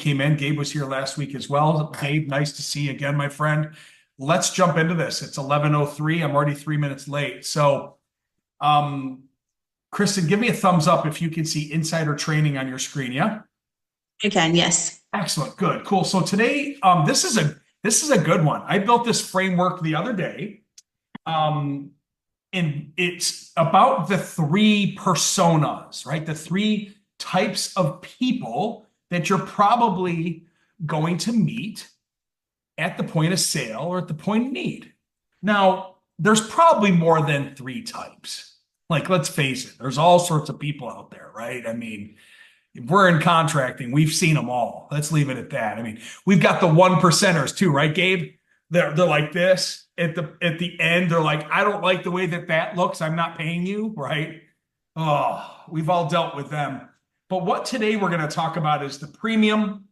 came in. Gabe was here last week as well. Gabe, nice to see you again, my friend. Let's jump into this. It's 11:03. I'm already 3 minutes late. So, Kristen, give me a thumbs up if you can see insider training on your screen. Yeah. You can, yes. Excellent. Good. Cool. So today, this is a good one. I built this framework the other day. And it's about the three personas, right? The three types of people that you're probably going to meet at the point of sale or at the point of need. Now, there's probably more than three types. Like, let's face it, there's all sorts of people out there, right? I mean, if we're in contracting, we've seen them all. Let's leave it at that. I mean, we've got the one percenters too, right, Gabe? They're like this at the end. They're like, I don't like the way that looks. I'm not paying you, right? Oh, we've all dealt with them. But what today we're going to talk about is the premium,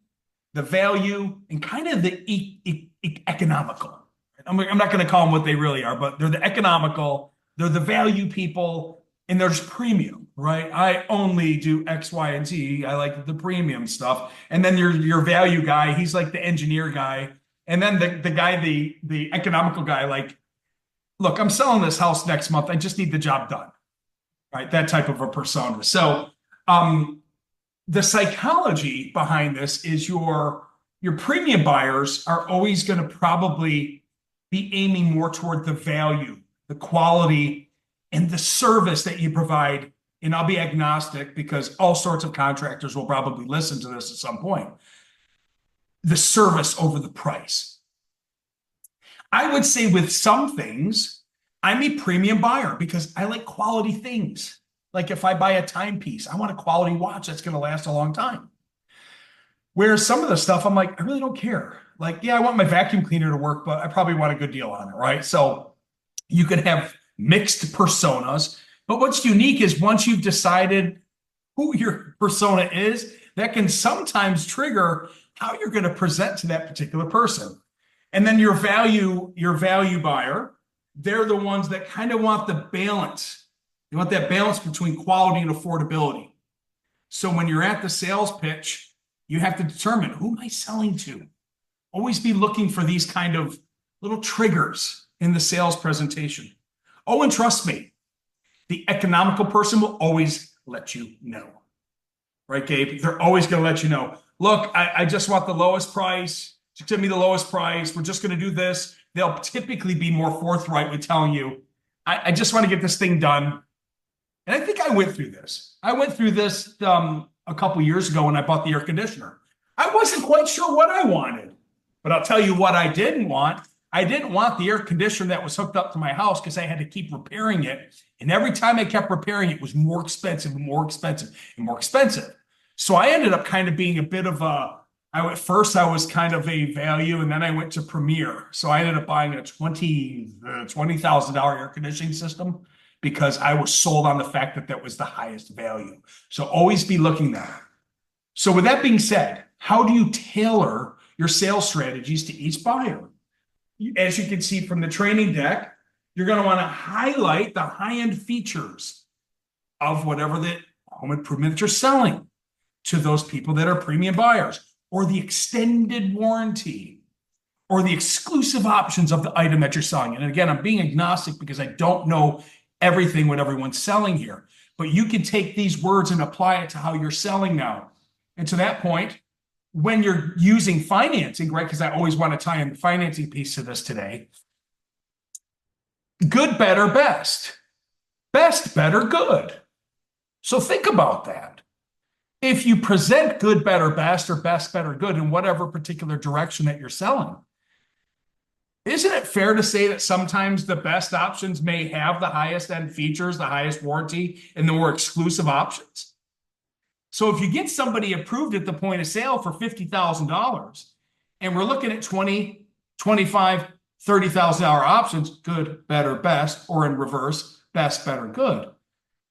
the value, and kind of the economical. I'm not going to call them what they really are, but they're the economical, they're the value people, and there's premium, right? I only do X, Y, and Z. I like the premium stuff. And then your value guy, he's like the engineer guy. And then the guy, the economical guy, like, look, I'm selling this house next month. I just need the job done, right? That type of a persona. So the psychology behind this is your premium buyers are always going to probably be aiming more toward the value, the quality, and the service that you provide. And I'll be agnostic because all sorts of contractors will probably listen to this at some point. The service over the price. I would say with some things, I'm a premium buyer because I like quality things. Like if I buy a timepiece, I want a quality watch that's going to last a long time. Whereas some of the stuff, I'm like, I really don't care. Like, yeah, I want my vacuum cleaner to work, but I probably want a good deal on it, right? So you can have mixed personas. But what's unique is once you've decided who your persona is, that can sometimes trigger how you're going to present to that particular person. And then your value buyer, they're the ones that kind of want the balance. You want that balance between quality and affordability. So when you're at the sales pitch, you have to determine, who am I selling to? Always be looking for these kind of little triggers in the sales presentation. Oh, and trust me, the economical person will always let you know. Right, Gabe? They're always going to let you know. Look, I just want the lowest price. Just give me the lowest price. We're just going to do this. They'll typically be more forthright with telling you, I just want to get this thing done. And I think I went through this. I went through this a couple years ago when I bought the air conditioner. I wasn't quite sure what I wanted, but I'll tell you what I didn't want. I didn't want the air conditioner that was hooked up to my house because I had to keep repairing it. And every time I kept repairing it, it was more expensive and more expensive and more expensive. So I ended up kind of being a bit of at first I was kind of a value, and then I went to Premier. So I ended up buying a $20,000 air conditioning system because I was sold on the fact that that was the highest value. So always be looking there. So with that being said, how do you tailor your sales strategies to each buyer? As you can see from the training deck, you're going to want to highlight the high-end features of whatever the home improvement that you're selling to those people that are premium buyers, or the extended warranty, or the exclusive options of the item that you're selling. And again, I'm being agnostic because I don't know everything what everyone's selling here, but you can take these words and apply it to how you're selling now. And to that point, when you're using financing, right? Because I always want to tie in the financing piece to this today. Good, better, best. Best, better, good. So think about that. If you present good, better, best, or best, better, good in whatever particular direction that you're selling, isn't it fair to say that sometimes the best options may have the highest end features, the highest warranty, and the more exclusive options? So if you get somebody approved at the point of sale for $50,000, and we're looking at 20, 25, $30,000 options, good, better, best, or in reverse, best, better, good,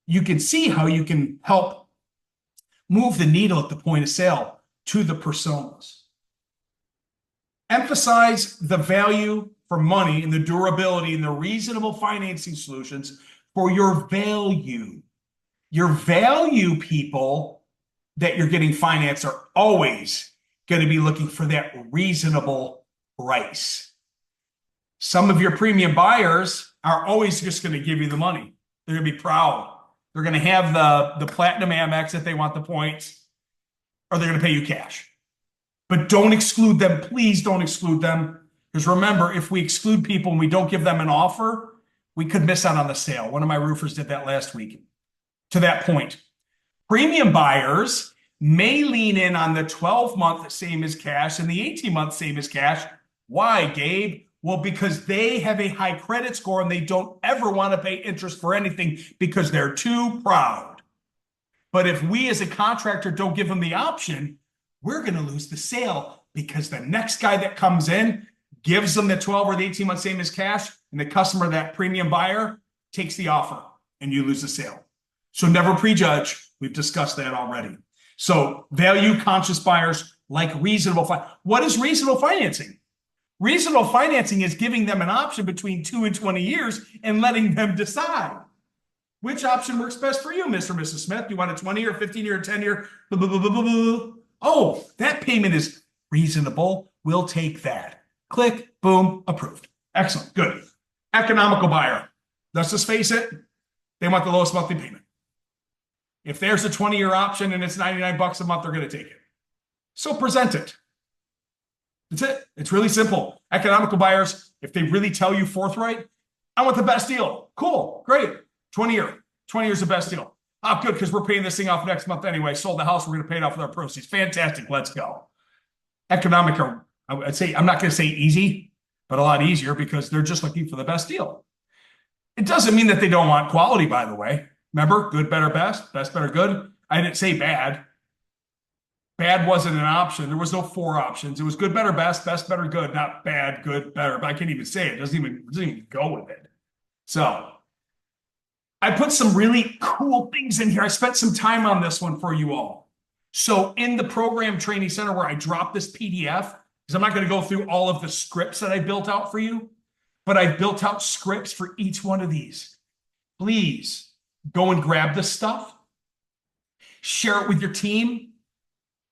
you can see how you can help move the needle at the point of sale to the personas. Emphasize the value for money and the durability and the reasonable financing solutions for your value. Your value people that you're getting financed are always going to be looking for that reasonable price. Some of your premium buyers are always just going to give you the money. They're going to be proud. They're going to have the platinum Amex if they want the points, or they're going to pay you cash. But don't exclude them. Please don't exclude them. Because remember, if we exclude people and we don't give them an offer, we could miss out on the sale. One of my roofers did that last week. To that point, premium buyers may lean in on the 12-month same as cash and the 18-month same as cash. Why, Gabe? Well, because they have a high credit score and they don't ever want to pay interest for anything because they're too proud. But if we as a contractor don't give them the option, we're going to lose the sale because the next guy that comes in gives them the 12 or the 18-month same as cash, and the customer, that premium buyer, takes the offer and you lose the sale. So never prejudge. We've discussed that already. So value conscious buyers like reasonable. What is reasonable financing? Reasonable financing is giving them an option between 2 and 20 years and letting them decide. Which option works best for you, Mr. or Mrs. Smith? You want a 20-year, 15-year, 10-year? Oh, that payment is reasonable. We'll take that. Click, boom, approved. Excellent, good. Economical buyer. Let's just face it, they want the lowest monthly payment. If there's a 20-year option and it's $99 a month, they're going to take it. So present it. That's it. It's really simple. Economical buyers, if they really tell you forthright, I want the best deal. Cool, great. 20-year. 20 years the best deal. Oh, good, because we're paying this thing off next month anyway. Sold the house, we're going to pay it off with our proceeds. Fantastic, let's go. Economic, I'd say, I'm not going to say easy, but a lot easier because they're just looking for the best deal. It doesn't mean that they don't want quality, by the way. Remember, good, better, best, better, good. I didn't say bad. Bad wasn't an option. There was no 4 options. It was good, better, best, better, good, not bad, good, better. But I can't even say it. It doesn't even go with it. So I put some really cool things in here. I spent some time on this one for you all. So in the program training center where I dropped this PDF, because I'm not going to go through all of the scripts that I built out for you, but I built out scripts for each one of these. Please go and grab this stuff. Share it with your team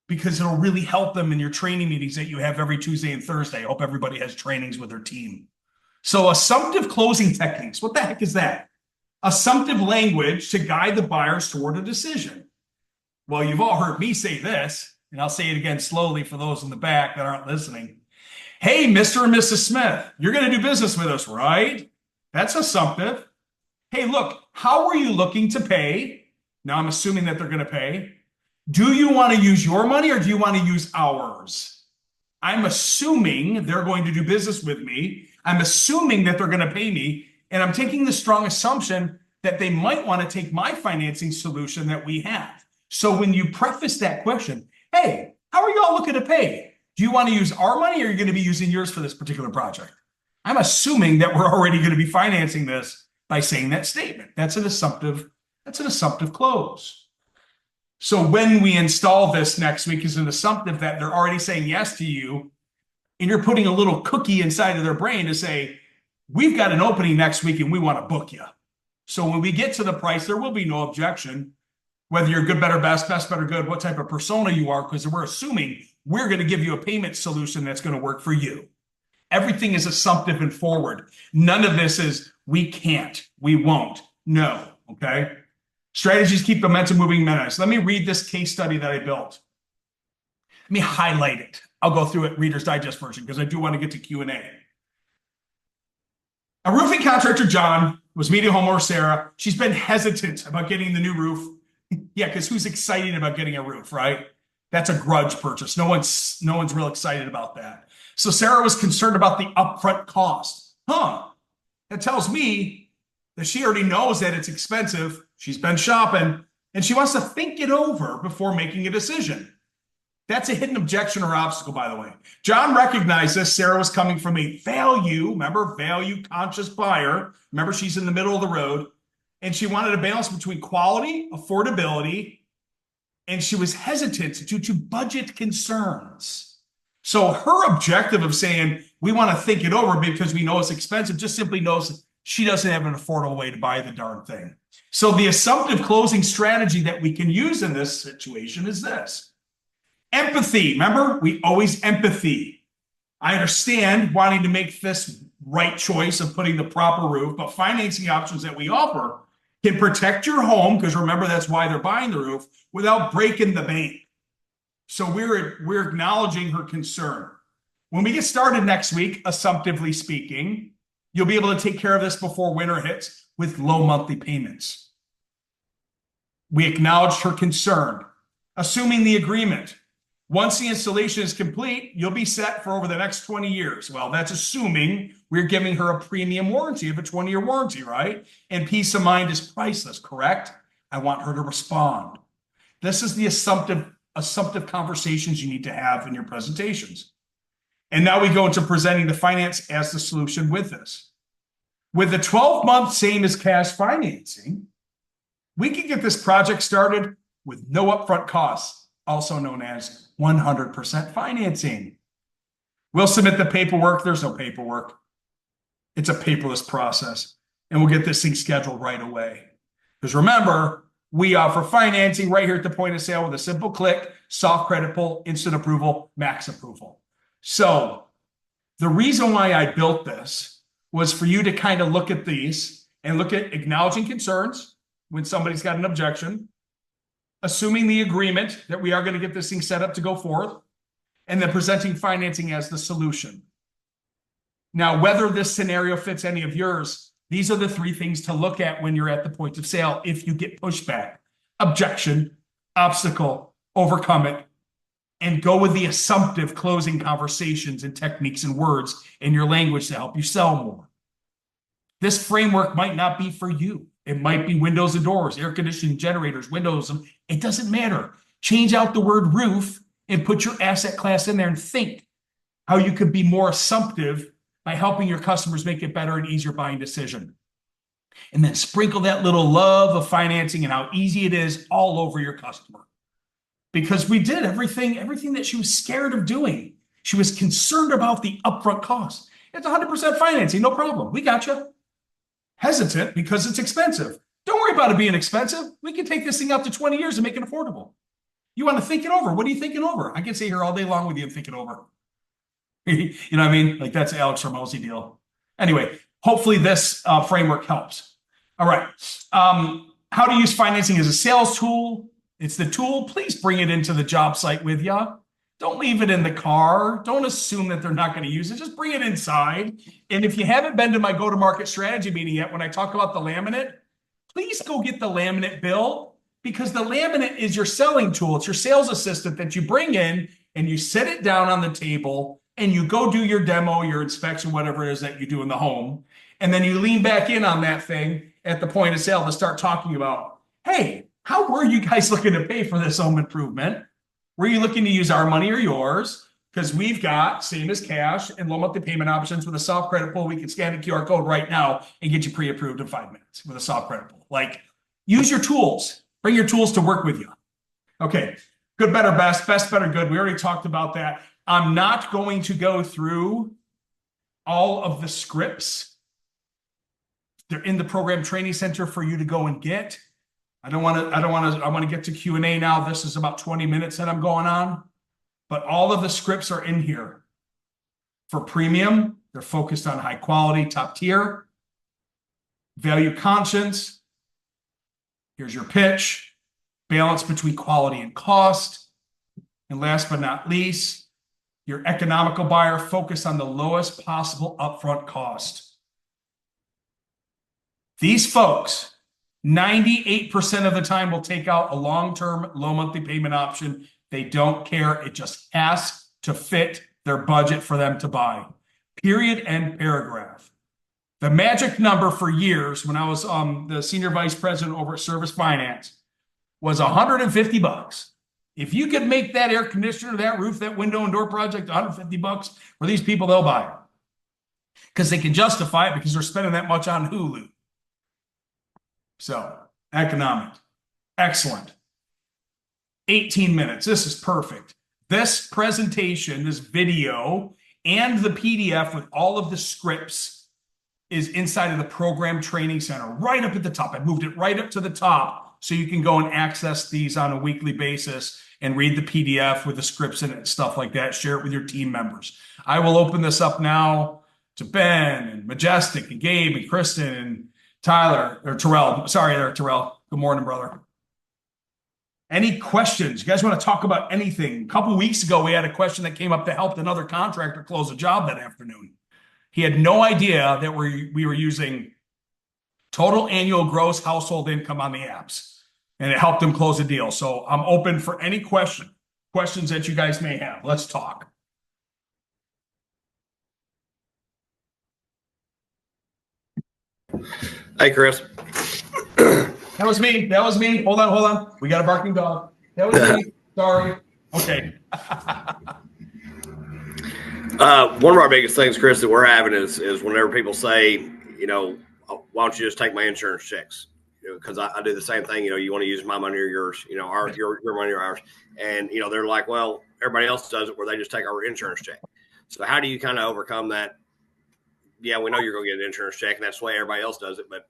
because it'll really help them in your training meetings that you have every Tuesday and Thursday. I hope everybody has trainings with their team. So assumptive closing techniques. What the heck is that? Assumptive language to guide the buyers toward a decision. Well, you've all heard me say this, and I'll say it again slowly for those in the back that aren't listening. Hey, Mr. and Mrs. Smith, you're going to do business with us, right? That's assumptive. Hey, look, how are you looking to pay? Now I'm assuming that they're going to pay. Do you want to use your money or do you want to use ours? I'm assuming they're going to do business with me. I'm assuming that they're going to pay me. And I'm taking the strong assumption that they might want to take my financing solution that we have. So when you preface that question, hey, how are y'all looking to pay? Do you want to use our money or are you going to be using yours for this particular project? I'm assuming that we're already going to be financing this by saying that statement. That's an assumptive close. So when we install this next week is an assumptive that they're already saying yes to you, and you're putting a little cookie inside of their brain to say, we've got an opening next week and we want to book you. So when we get to the price, there will be no objection, whether you're good, better, best, better, good, what type of persona you are, because we're assuming we're going to give you a payment solution that's going to work for you. Everything is assumptive and forward. None of this is we can't, we won't. No, okay? Strategies keep momentum moving minutes. Let me read this case study that I built. Let me highlight it. I'll go through it, Reader's Digest version, because I do want to get to Q&A. A roofing contractor, John, was meeting homeowner Sarah. She's been hesitant about getting the new roof. Yeah, because who's excited about getting a roof, right? That's a grudge purchase. No one's real excited about that. So Sarah was concerned about the upfront cost. That tells me that she already knows that it's expensive. She's been shopping, and she wants to think it over before making a decision. That's a hidden objection or obstacle, by the way. John recognized this. Sarah was coming from a value-conscious buyer. Remember, she's in the middle of the road, and she wanted a balance between quality, affordability, and she was hesitant due to budget concerns. So her objective of saying, we want to think it over because we know it's expensive, just simply knows she doesn't have an affordable way to buy the darn thing. So the assumptive closing strategy that we can use in this situation is this. Empathy. Remember, we always empathy. I understand wanting to make this right choice of putting the proper roof, but financing options that we offer can protect your home, because remember, that's why they're buying the roof, without breaking the bank. So we're acknowledging her concern. When we get started next week, assumptively speaking, you'll be able to take care of this before winter hits with low monthly payments. We acknowledged her concern. Assuming the agreement. Once the installation is complete, you'll be set for over the next 20 years. Well, that's assuming we're giving her a premium warranty of a 20-year warranty, right? And peace of mind is priceless, correct? I want her to respond. This is the assumptive conversations you need to have in your presentations. And now we go into presenting the finance as the solution with this. With the 12-month same as cash financing, we can get this project started with no upfront costs, also known as 100% financing. We'll submit the paperwork. There's no paperwork. It's a paperless process, and we'll get this thing scheduled right away. Because remember, we offer financing right here at the point of sale with a simple click, soft credit pull, instant approval, max approval. So the reason why I built this was for you to kind of look at these and look at acknowledging concerns when somebody's got an objection, assuming the agreement that we are going to get this thing set up to go forth, and then presenting financing as the solution. Now, whether this scenario fits any of yours, these are the three things to look at when you're at the point of sale. If you get pushback, objection, obstacle, overcome it, and go with the assumptive closing conversations and techniques and words in your language to help you sell more. This framework might not be for you. It might be windows and doors, air conditioning, generators, windows. It doesn't matter. Change out the word roof and put your asset class in there and think how you could be more assumptive by helping your customers make it better and easier buying decision. And then sprinkle that little love of financing and how easy it is all over your customer. Because we did everything that she was scared of doing. She was concerned about the upfront cost. It's 100% financing, no problem. We got you. Hesitant because it's expensive. Don't worry about it being expensive. We can take this thing out to 20 years and make it affordable. You want to think it over. What are you thinking over? I can sit here all day long with you and think it over. You know what I mean? Like, that's Alex Hormozi deal. Anyway, hopefully this framework helps. All right. How to use financing as a sales tool. It's the tool. Please bring it into the job site with you. Don't leave it in the car. Don't assume that they're not going to use it. Just bring it inside. And if you haven't been to my go-to-market strategy meeting yet, when I talk about the laminate, please go get the laminate bill, because the laminate is your selling tool. It's your sales assistant that you bring in and you set it down on the table and you go do your demo, your inspection, whatever it is that you do in the home. And then you lean back in on that thing at the point of sale to start talking about, hey, how were you guys looking to pay for this home improvement? Were you looking to use our money or yours? Because we've got same as cash and low monthly payment options with a soft credit pull. We can scan the QR code right now and get you pre-approved in 5 minutes with a soft credit pull. Like, use your tools. Bring your tools to work with you. Okay, good, better, best, best, better, good. We already talked about that. I'm not going to go through all of the scripts. They're in the program training center for you to go and get. I want to get to Q&A now. This is about 20 minutes that I'm going on, but all of the scripts are in here. For premium, they're focused on high quality, top tier. Value conscience. Here's your pitch. Balance between quality and cost. And last but not least, your economical buyer, focused on the lowest possible upfront cost. These folks, 98% of the time, will take out a long-term low monthly payment option. They don't care. It just has to fit their budget for them to buy. Period and paragraph. The magic number for years when I was the senior vice president over at Service Finance was $150. If you could make that air conditioner, that roof, that window and door project $150 for these people, they'll buy it. Because they can justify it because they're spending that much on Hulu. So, economic. Excellent. 18 minutes. This is perfect. This presentation, this video, and the PDF with all of the scripts is inside of the program training center, right up at the top. I moved it right up to the top so you can go and access these on a weekly basis and read the PDF with the scripts in it and stuff like that. Share it with your team members. I will open this up now to Ben and Majestic and Gabe and Kristen and Tyler or Terrell. Sorry there, Terrell. Good morning, brother. Any questions? You guys want to talk about anything? A couple weeks ago, we had a question that came up that helped another contractor close a job that afternoon. He had no idea that we were using total annual gross household income on the apps, and it helped him close a deal. So I'm open for any questions that you guys may have. Let's talk. Hey, Chris. That was me. That was me. Hold on. We got a barking dog. That was me. Sorry. Okay. One of our biggest things, Chris, that we're having is whenever people say, why don't you just take my insurance checks? Because I do the same thing. You want to use my money or yours? Your money or ours? And they're like, well, everybody else does it where they just take our insurance check. So how do you kind of overcome that? Yeah, we know you're going to get an insurance check, and that's the way everybody else does it. But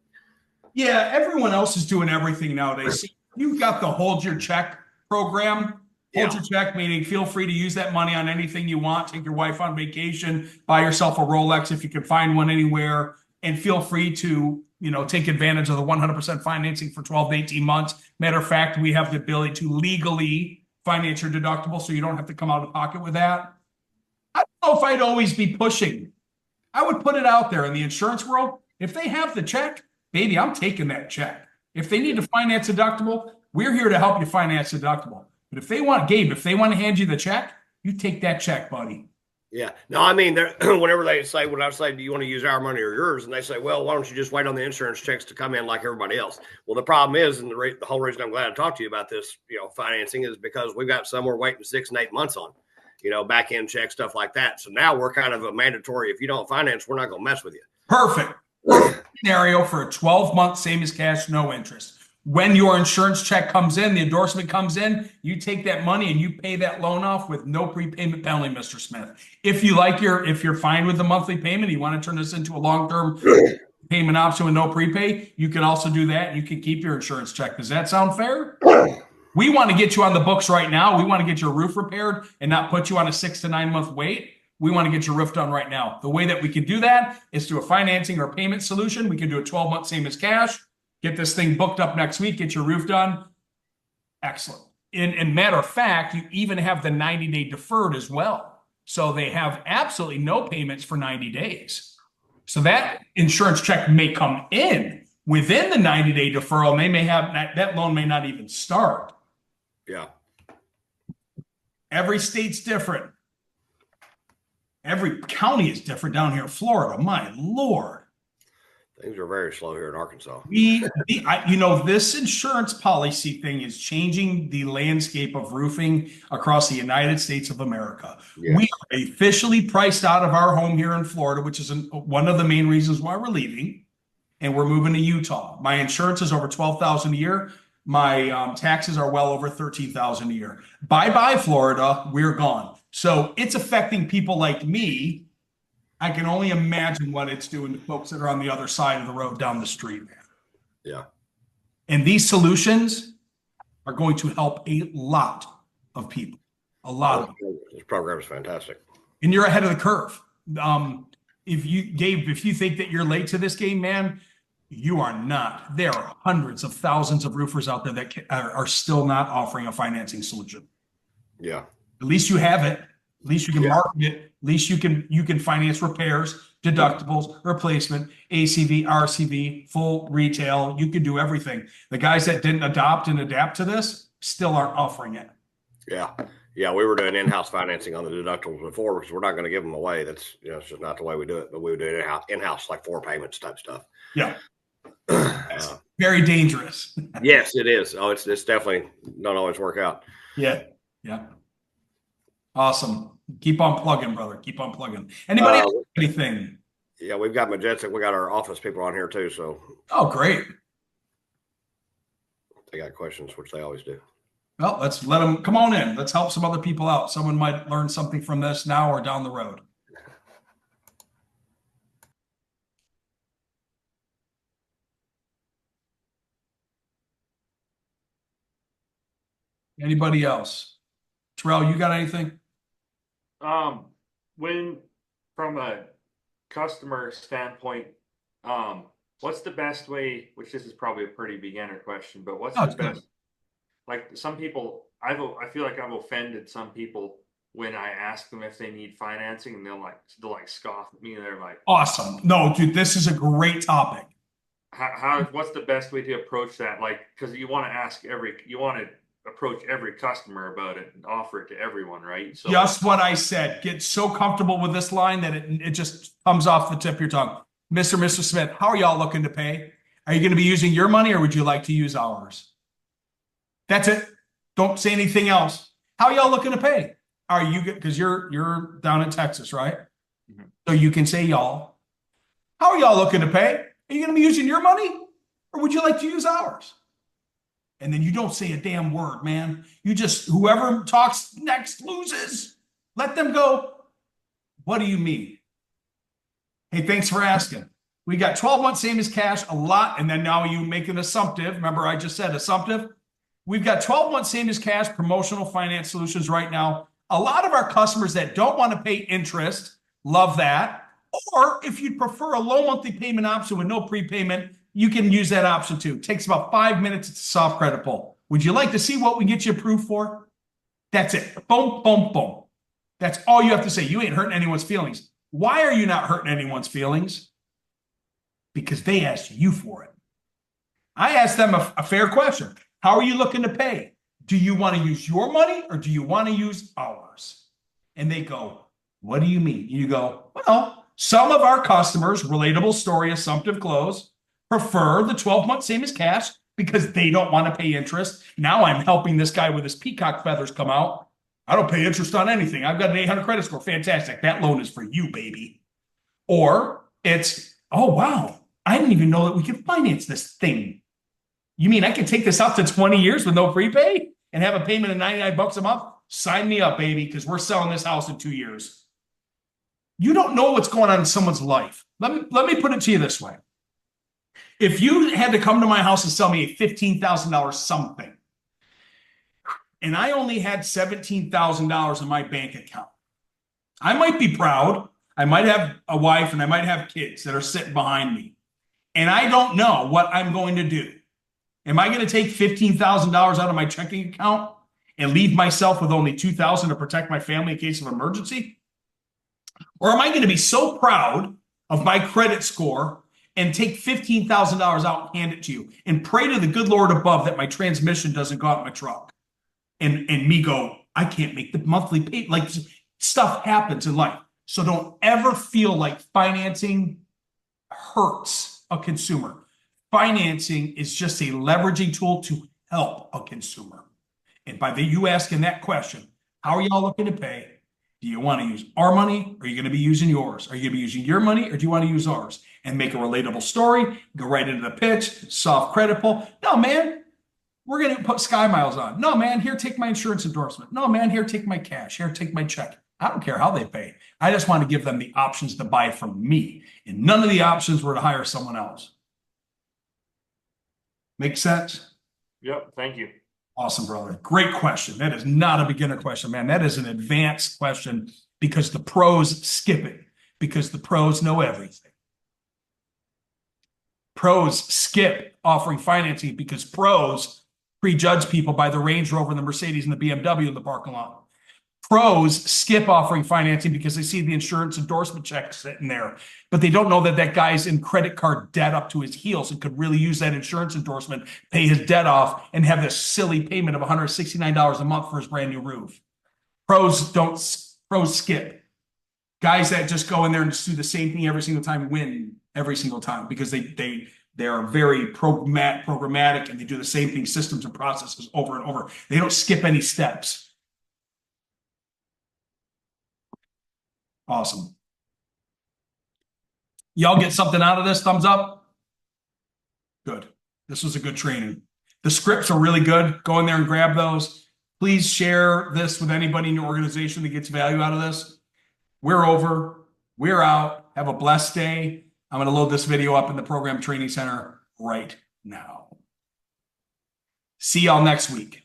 yeah, everyone else is doing everything nowadays. See, you've got the hold your check program. Hold your check, meaning feel free to use that money on anything you want. Take your wife on vacation, buy yourself a Rolex if you can find one anywhere, and feel free to, take advantage of the 100% financing for 12 to 18 months. Matter of fact, we have the ability to legally finance your deductible so you don't have to come out of pocket with that. I don't know if I'd always be pushing. I would put it out there in the insurance world. If they have the check, baby, I'm taking that check. If they need to finance deductible, we're here to help you finance deductible. But if they want, Gabe, if they want to hand you the check, you take that check, buddy. Yeah. No, I mean, whenever they say, when I say, do you want to use our money or yours? And they say, well, why don't you just wait on the insurance checks to come in like everybody else? Well, the problem is, and the whole reason I'm glad to talk to you about this, financing is because we've got some we're waiting 6 and 8 months on, back end checks, stuff like that. So now we're kind of a mandatory. If you don't finance, we're not going to mess with you. Perfect scenario for a 12-month, same as cash, no interest. When your insurance check comes in, the endorsement comes in, you take that money and you pay that loan off with no prepayment penalty, Mr. Smith. If you're fine with the monthly payment, you want to turn this into a long-term payment option with no prepay, you can also do that. You can keep your insurance check. Does that sound fair? We want to get you on the books right now. We want to get your roof repaired and not put you on a 6 to 9 month wait. We want to get your roof done right now. The way that we can do that is through a financing or payment solution. We can do a 12-month same as cash. Get this thing booked up next week, get your roof done. Excellent. And matter of fact, you even have the 90-day deferred as well. So they have absolutely no payments for 90 days. So that insurance check may come in within the 90-day deferral. And they may have that loan may not even start. Yeah. Every state's different. Every county is different down here in Florida. My Lord. Things are very slow here in Arkansas. This insurance policy thing is changing the landscape of roofing across the United States of America. Yes. We are officially priced out of our home here in Florida, which is one of the main reasons why we're leaving, and we're moving to Utah. My insurance is over $12,000 a year. My taxes are well over $13,000 a year. Bye-bye, Florida. We're gone. So it's affecting people like me. I can only imagine what it's doing to folks that are on the other side of the road down the street, man. Yeah. And these solutions are going to help a lot of people. A lot of people. This program is fantastic. And you're ahead of the curve. If you think that you're late to this game, man, you are not. There are hundreds of thousands of roofers out there that are still not offering a financing solution. Yeah. At least you have it. At least you can market it. At least you can finance repairs, deductibles, replacement, ACV, RCV, full retail. You can do everything. The guys that didn't adapt to this still aren't offering it. Yeah. Yeah. We were doing in-house financing on the deductibles before because we're not going to give them away. That's, it's just not the way we do it, but we would do it in-house, like 4 payments type stuff. Yeah. Very dangerous. Yes, it is. Oh, it's definitely not always work out. Yeah. Yeah. Awesome. Keep on plugging, brother. Keep on plugging. Anybody else anything? Yeah, we've got Majestic. We got our office people on here too. So. Oh, great. They got questions, which they always do. Well, let's let them come on in. Let's help some other people out. Someone might learn something from this now or down the road. Anybody else? Terrell, you got anything? Um, when from a customer standpoint, what's the best way, which this is probably a pretty beginner question, but what's Oh, the it's good. best, like some people, I feel like I've offended some people when I ask them if they need financing and they'll like scoff at me and they're like, Awesome. No, dude, this is a great topic. what's the best way to approach that? Like, because you want to approach every customer about it and offer it to everyone, right? So Just what I said. Get so comfortable with this line that it just comes off the tip of your tongue. Mr. Smith, how are y'all looking to pay? Are you going to be using your money or would you like to use ours? That's it. Don't say anything else. How are y'all looking to pay? Are you because you're down in Texas, right? Mhm. So you can say y'all. How are y'all looking to pay? Are you going to be using your money or would you like to use ours? And then you don't say a damn word, man. You just, whoever talks next loses. Let them go. What do you mean? Hey, thanks for asking. We got 12 months, same as cash, a lot. And then now you make an assumptive. Remember, I just said assumptive. We've got 12 months, same as cash, promotional finance solutions right now. A lot of our customers that don't want to pay interest love that. Or if you'd prefer a low monthly payment option with no prepayment, you can use that option too. It takes about 5 minutes. It's a soft credit pull. Would you like to see what we get you approved for? That's it. Boom, boom, boom. That's all you have to say. You ain't hurting anyone's feelings. Why are you not hurting anyone's feelings? Because they asked you for it. I asked them a fair question. How are you looking to pay? Do you want to use your money or do you want to use ours? And they go, what do you mean? You go, well, some of our customers, relatable story, assumptive close, prefer the 12-month same as cash because they don't want to pay interest. Now I'm helping this guy with his peacock feathers come out. I don't pay interest on anything. I've got an 800 credit score. Fantastic. That loan is for you, baby. Or it's, oh, wow, I didn't even know that we could finance this thing. You mean I can take this out to 20 years with no prepay and have a payment of 99 bucks a month? Sign me up, baby, because we're selling this house in 2 years. You don't know what's going on in someone's life. Let me put it to you this way. If you had to come to my house and sell me a $15,000 something, and I only had $17,000 in my bank account, I might be proud. I might have a wife and I might have kids that are sitting behind me. And I don't know what I'm going to do. Am I going to take $15,000 out of my checking account and leave myself with only $2,000 to protect my family in case of emergency? Or am I going to be so proud of my credit score and take $15,000 out and hand it to you and pray to the good Lord above that my transmission doesn't go out my truck and me go, I can't make the monthly pay. Like stuff happens in life. So don't ever feel like financing hurts a consumer. Financing is just a leveraging tool to help a consumer. And by you asking that question, how are y'all looking to pay? Do you want to use our money or are you going to be using yours? Are you going to be using your money or do you want to use ours? And make a relatable story, go right into the pitch, soft credit pull. No, man, we're going to put Sky Miles on. No, man, here, take my insurance endorsement. No, man, here, take my cash. Here, take my check. I don't care how they pay. I just want to give them the options to buy from me. And none of the options were to hire someone else. Make sense? Yep, thank you. Awesome, brother. Great question. That is not a beginner question, man. That is an advanced question because the pros skip it, because the pros know everything. Pros skip offering financing because pros prejudge people by the Range Rover and the Mercedes and the BMW in the parking lot. Pros skip offering financing because they see the insurance endorsement check sitting there, but they don't know that that guy's in credit card debt up to his heels and could really use that insurance endorsement, pay his debt off, and have this silly payment of $169 a month for his brand new roof. Pros skip. Guys that just go in there and just do the same thing every single time win every single time because they are very programmatic and they do the same thing, systems and processes over and over. They don't skip any steps. Awesome. Y'all get something out of this? Thumbs up. Good. This was a good training. The scripts are really good. Go in there and grab those. Please share this with anybody in your organization that gets value out of this. We're over. We're out. Have a blessed day. I'm going to load this video up in the Program Training Center right now. See y'all next week.